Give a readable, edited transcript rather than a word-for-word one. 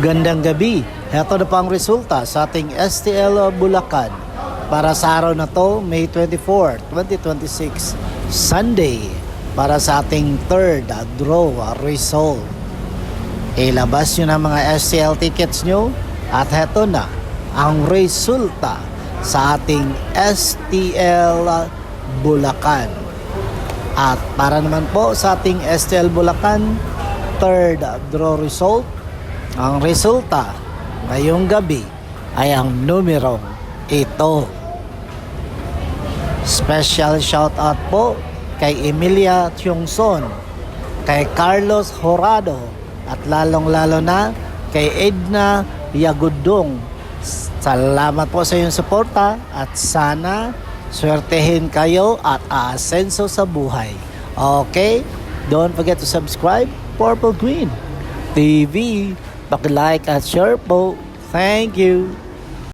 Gandang gabi. Ito na pang resulta sa ating STL Bulacan. Para sa araw na to, May 24, 2026, Sunday. Para sa ating third draw result. Ilabas nyo na mga STL tickets nyo. At heto na ang resulta sa ating STL Bulacan. At para naman po sa ating STL Bulacan, third draw result. Ang resulta ngayong gabi ay ang numero ito. Special shout out po kay Emilia Tiongson, kay Carlos Horado, at lalong-lalo na kay Edna Yagudong. Salamat po sa iyong suporta at sana swertehin kayo at aasenso sa buhay. Okay? Don't forget to subscribe Purple Green TV. Paki-like at share po. Thank you.